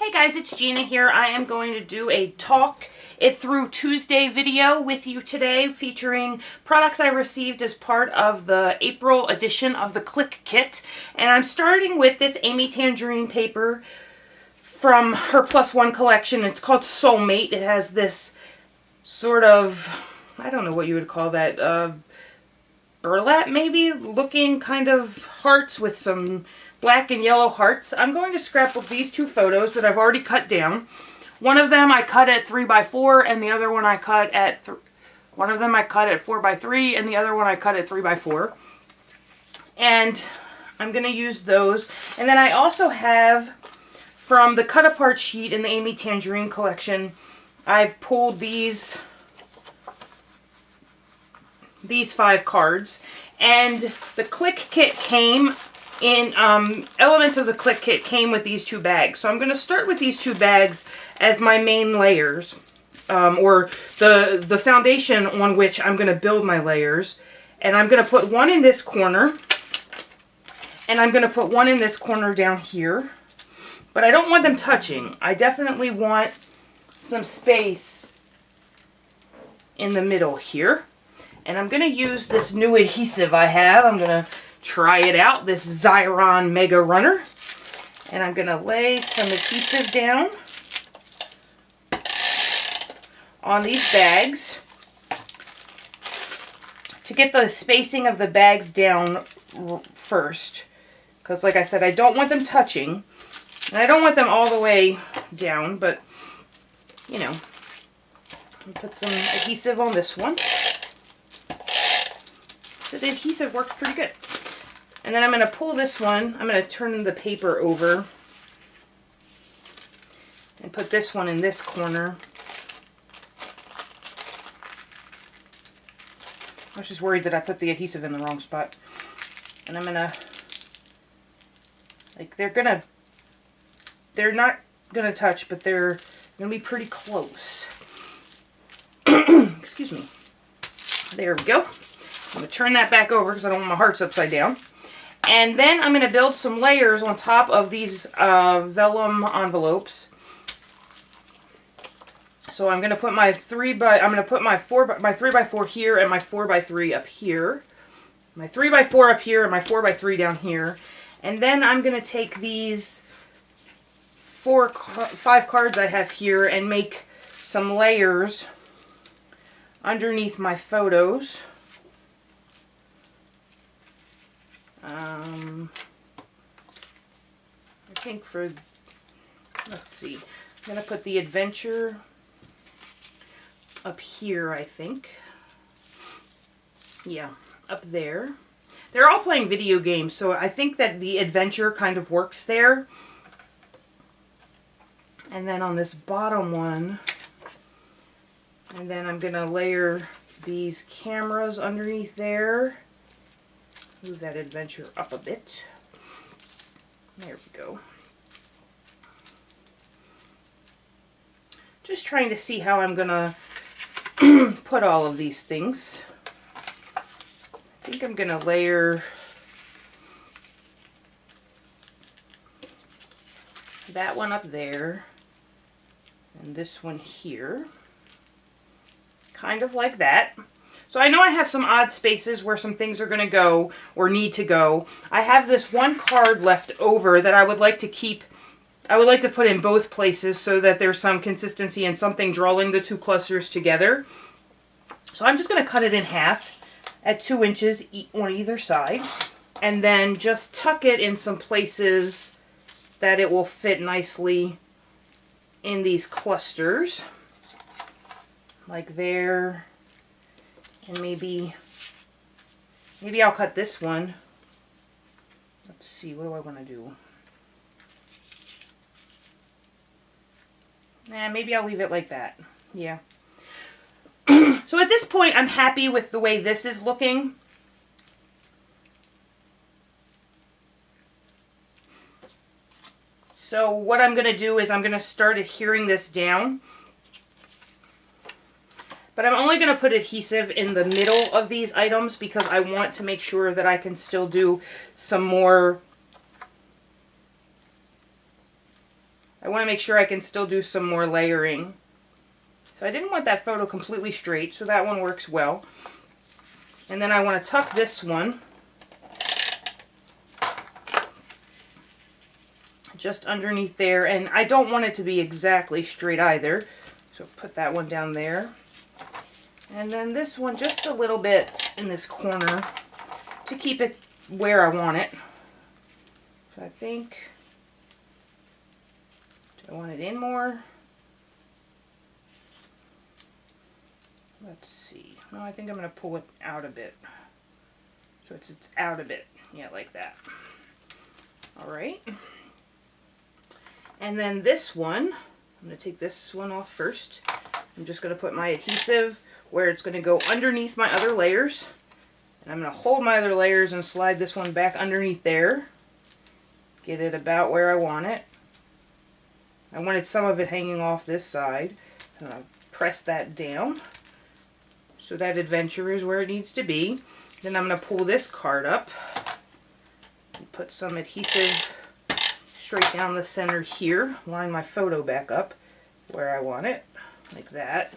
Hey guys, it's Gina here. I am going to do a Talk It Through Tuesday video with you today featuring products I received as part of the April edition of the Clique Kit. And I'm starting with this Amy Tangerine paper from her +1 collection. It's called Soulmate. It has this sort of, I don't know what you would call that, burlap maybe looking kind of hearts with some black and yellow hearts. I'm going to scrapbook these two photos that I've already cut down. One of them I cut at 3x4 and the other one I cut at 4x3 and the other one I cut at 3x4. And I'm going to use those. And then I also have from the cut apart sheet in the Amy Tangerine collection, I've pulled these 5 cards, and the Clique Kit came in, elements of the Clique Kit came with these 2 bags. So I'm going to start with these 2 bags as my main layers, or the foundation on which I'm going to build my layers. And I'm going to put one in this corner, and I'm going to put one in this corner down here. But I don't want them touching. I definitely want some space in the middle here. And I'm going to use this new adhesive I have. I'm going to try it out, this Xyron Mega Runner. And I'm going to lay some adhesive down on these bags to get the spacing of the bags down first. Because like I said, I don't want them touching. And I don't want them all the way down, but, you know. Put some adhesive on this one. So the adhesive works pretty good. And then I'm going to pull this one. I'm going to turn the paper over and put this one in this corner. I was just worried that I put the adhesive in the wrong spot. And I'm going to, like, they're not going to touch, but they're going to be pretty close. Excuse me. There we go. I'm going to turn that back over because I don't want my hearts upside down. And then I'm going to build some layers on top of these vellum envelopes. So I'm going to put my 3x4 here and my 4x3 up here. My 3x4 up here and my 4x3 down here. And then I'm going to take these 5 cards I have here and make some layers underneath my photos. I think for, let's see, I'm going to put the adventure up here, I think. Yeah, up there. They're all playing video games, so I think that the adventure kind of works there. And then on this bottom one, and then I'm going to layer these cameras underneath there. Move that adventure up a bit. There we go. Just trying to see how I'm gonna put all of these things. I think I'm gonna layer that one up there and this one here. Kind of like that. So I know I have some odd spaces where some things are going to go or need to go. I have this one card left over that I would like to keep. I would like to put in both places so that there's some consistency and something drawing the 2 clusters together. So I'm just going to cut it in half at 2 inches on either side. And then just tuck it in some places that it will fit nicely in these clusters. Like there. And maybe I'll cut this one. Let's see, what do I want to do? Maybe I'll leave it like that. Yeah. So at this point, I'm happy with the way this is looking. So what I'm going to do is I'm going to start adhering this down. But I'm only going to put adhesive in the middle of these items because I want to make sure that I can still do some more I want to make sure I can still do some more layering. So I didn't want that photo completely straight, so that one works well. And then I want to tuck this one just underneath there, and I don't want it to be exactly straight either. So put that one down there. And then this one just a little bit in this corner to keep it where I want it. So I think, do I want it in more? Let's see. No, I think I'm going to pull it out a bit. So it's out a bit. Yeah, like that. Alright. And then this one, I'm going to take this one off first. I'm just going to put my adhesive where it's going to go underneath my other layers. And I'm going to hold my other layers and slide this one back underneath there. Get it about where I want it. I wanted some of it hanging off this side. I'm going to press that down. So that adventure is where it needs to be. Then I'm going to pull this card up and put some adhesive straight down the center here. Line my photo back up where I want it, like that.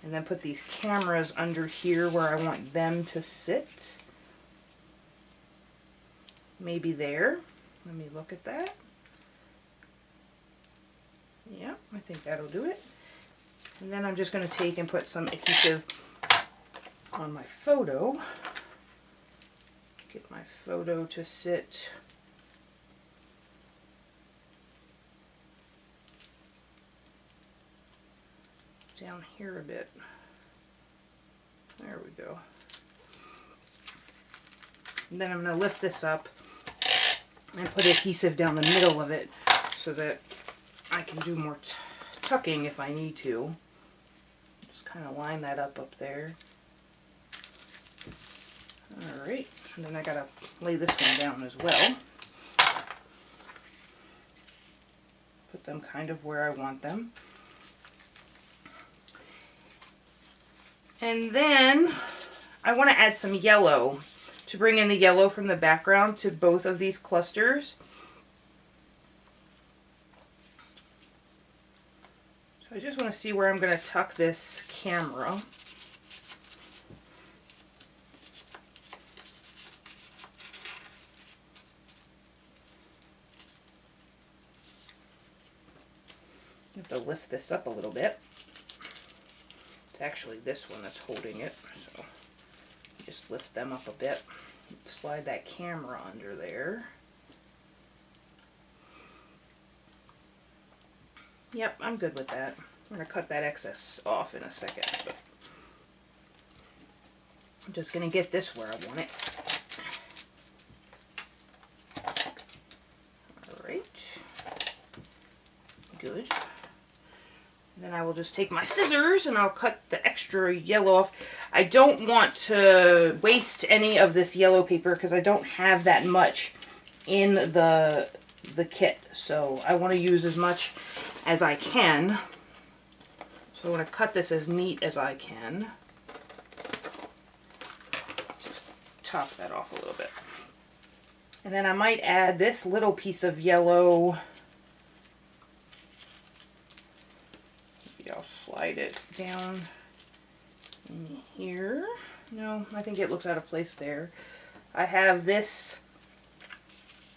And then put these cameras under here where I want them to sit. Maybe there. Let me look at that. Yeah, I think that'll do it. And then I'm just going to take and put some adhesive on my photo. Get my photo to sit down here a bit. There we go. And then I'm going to lift this up and put adhesive down the middle of it so that I can do more tucking if I need to. Just kind of line that up there. Alright, and then I gotta lay this one down as well. Put them kind of where I want them. And then I want to add some yellow to bring in the yellow from the background to both of these clusters. So I just want to see where I'm going to tuck this camera. I have to lift this up a little bit. It's actually this one that's holding it, so just lift them up a bit. Slide that camera under there. Yep, I'm good with that. I'm going to cut that excess off in a second, but I'm just going to get this where I want it. Alright. Good. Then I will just take my scissors and I'll cut the extra yellow off. I don't want to waste any of this yellow paper because I don't have that much in the kit. So I want to use as much as I can. So I want to cut this as neat as I can. Just top that off a little bit. And then I might add this little piece of yellow. I'll slide it down in here. No, I think it looks out of place there. I have this,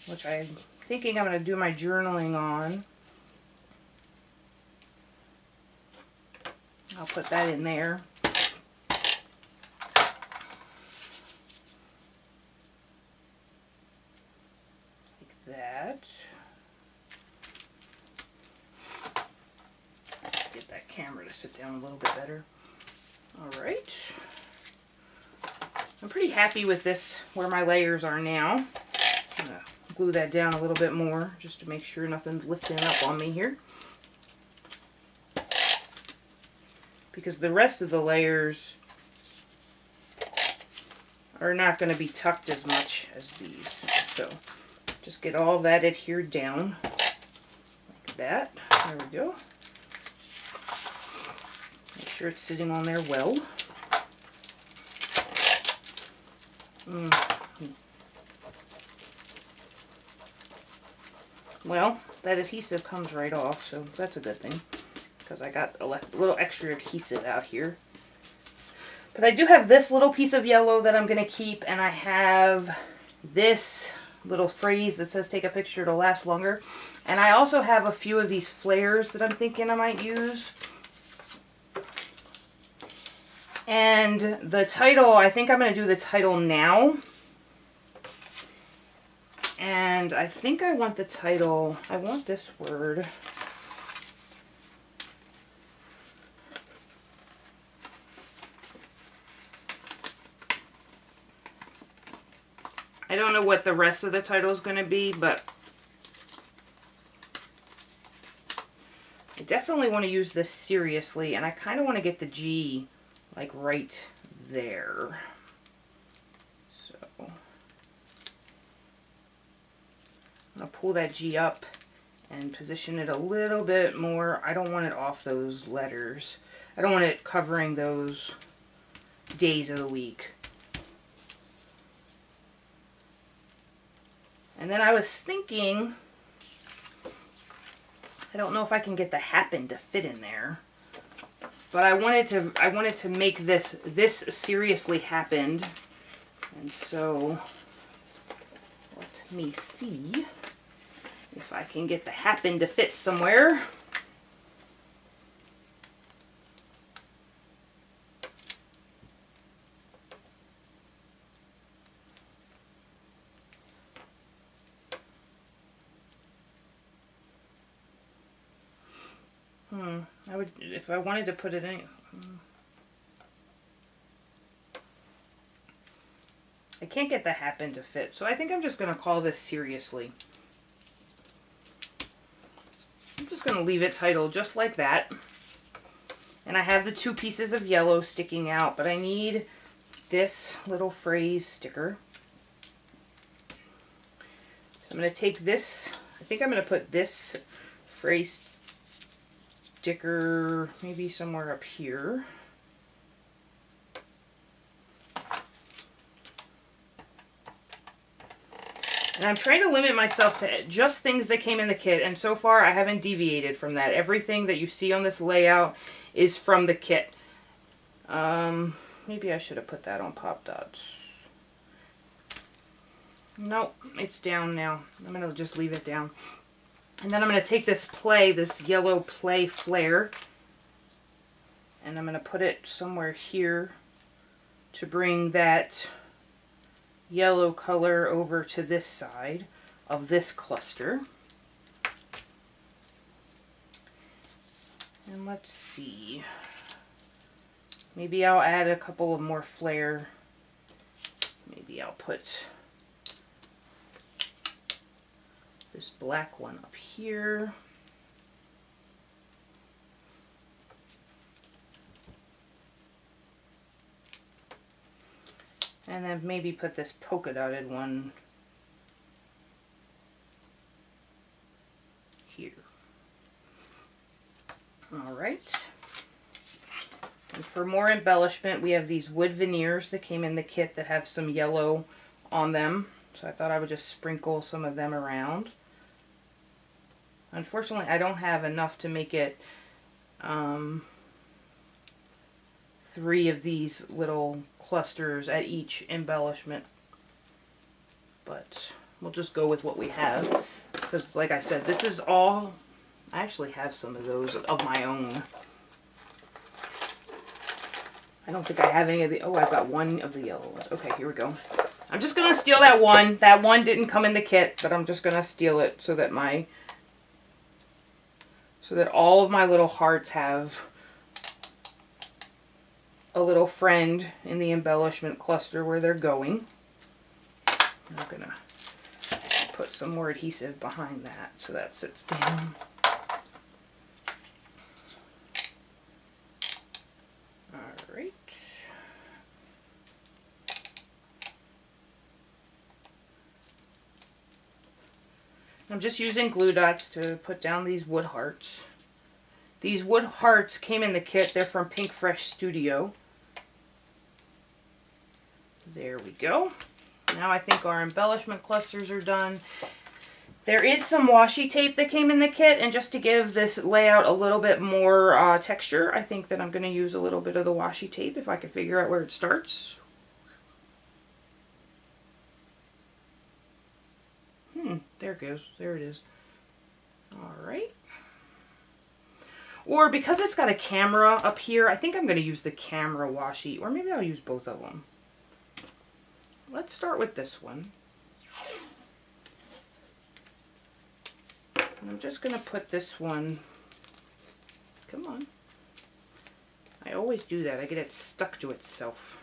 which I'm thinking I'm going to do my journaling on. I'll put that in there. Like that. Get that camera to sit down a little bit better. Alright. I'm pretty happy with this, where my layers are now. I'm going to glue that down a little bit more, just to make sure nothing's lifting up on me here. Because the rest of the layers are not going to be tucked as much as these. So just get all that adhered down like that. There we go. Make sure it's sitting on there well. Well, that adhesive comes right off, so that's a good thing, because I got a little extra adhesive out here. But I do have this little piece of yellow that I'm going to keep, and I have this little phrase that says take a picture to last longer. And I also have a few of these flares that I'm thinking I might use. And the title, I think I'm going to do the title now. And I think I want the title, I want this word. I don't know what the rest of the title is going to be, but I definitely want to use this seriously, and I kind of want to get the G like right there. So I'm going to pull that G up and position it a little bit more. I don't want it off those letters. I don't want it covering those days of the week. And then I was thinking, I don't know if I can get the happen to fit in there, but I wanted to make this seriously happened. And so let me see if I can get the happen to fit somewhere. I would, if I wanted to put it in. I can't get the happen to fit, so I think I'm just going to call this seriously. I'm just going to leave it titled just like that. And I have the two pieces of yellow sticking out, but I need this little phrase sticker. So I'm going to take this, I think I'm going to put this phrase sticker maybe somewhere up here. And I'm trying to limit myself to just things that came in the kit, and so far I haven't deviated from that. Everything that you see on this layout is from the kit. Maybe I should have put that on Pop Dots. Nope, it's down now. I'm going to just leave it down. And then I'm going to take this yellow play flare, and I'm going to put it somewhere here to bring that yellow color over to this side of this cluster. And let's see. Maybe I'll add a couple of more flare. Maybe I'll put this black one up here. And then maybe put this polka dotted one here. All right. And for more embellishment, we have these wood veneers that came in the kit that have some yellow on them. So I thought I would just sprinkle some of them around. Unfortunately, I don't have enough to make it 3 of these little clusters at each embellishment. But we'll just go with what we have. Because like I said, this is all, I actually have some of those of my own. I don't think I have any of the, oh, I've got one of the yellow ones. Okay, here we go. I'm just going to steal that one. That one didn't come in the kit, but I'm just going to steal it so that all of my little hearts have a little friend in the embellishment cluster where they're going. I'm going to put some more adhesive behind that so that sits down. Alright. I'm just using glue dots to put down these wood hearts. These wood hearts came in the kit. They're from Pink Fresh Studio. There we go. Now I think our embellishment clusters are done. There is some washi tape that came in the kit, and just to give this layout a little bit more texture, I think that I'm going to use a little bit of the washi tape if I can figure out where it starts. There it goes. There it is. Alright. Or because it's got a camera up here, I think I'm going to use the camera washi, or maybe I'll use both of them. Let's start with this one. And I'm just going to put this one, come on. I always do that. I get it stuck to itself.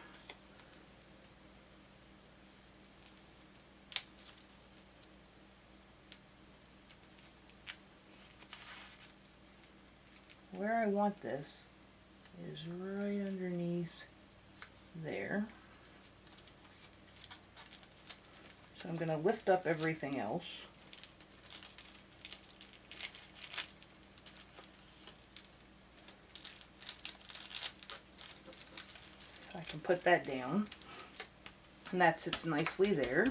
Where I want this is right underneath there. So I'm going to lift up everything else. So I can put that down. And that sits nicely there.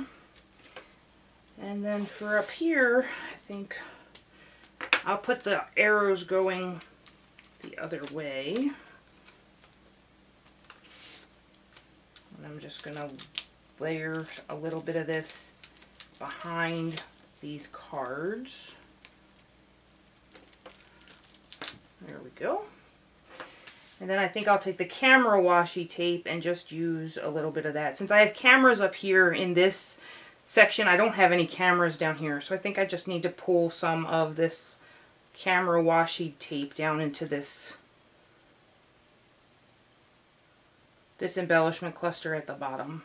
And then for up here, I think I'll put the arrows going the other way. And I'm just going to layer a little bit of this behind these cards. There we go. And then I think I'll take the camera washi tape and just use a little bit of that. Since I have cameras up here in this section, I don't have any cameras down here. So I think I just need to pull some of this camera washi tape down into this embellishment cluster at the bottom.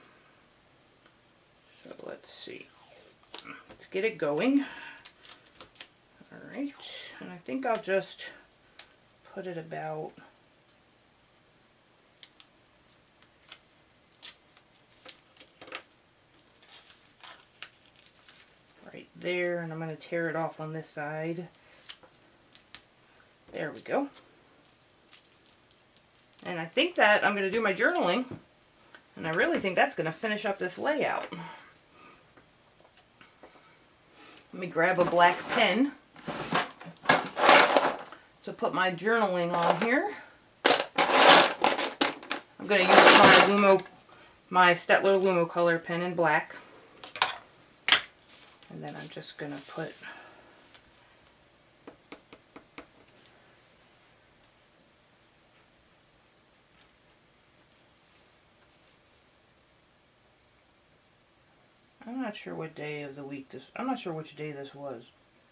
So let's see. Let's get it going. Alright, and I think I'll just put it about right there, and I'm going to tear it off on this side. There we go. And I think that I'm going to do my journaling, and I really think that's going to finish up this layout. Let me grab a black pen to put my journaling on here. I'm going to use my Staedtler Lumo color pen in black. And then I'm just going to put I'm not sure what day of the week this, I'm not sure which day this was.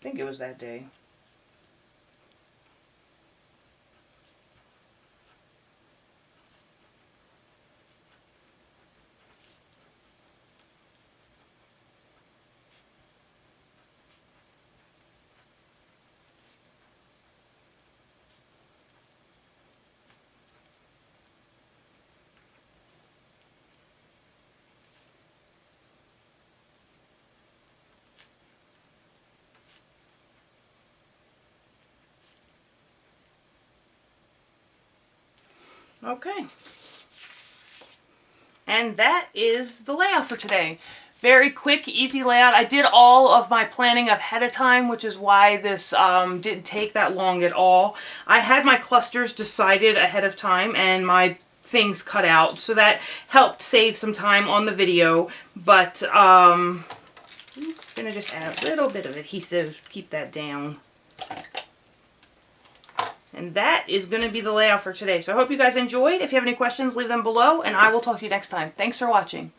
I think it was that day. Okay. And that is the layout for today. Very quick, easy layout. I did all of my planning ahead of time, which is why this didn't take that long at all. I had my clusters decided ahead of time and my things cut out, so that helped save some time on the video. But I'm gonna just add a little bit of adhesive, keep that down. And that is going to be the layout for today. So I hope you guys enjoyed. If you have any questions, leave them below, and I will talk to you next time. Thanks for watching.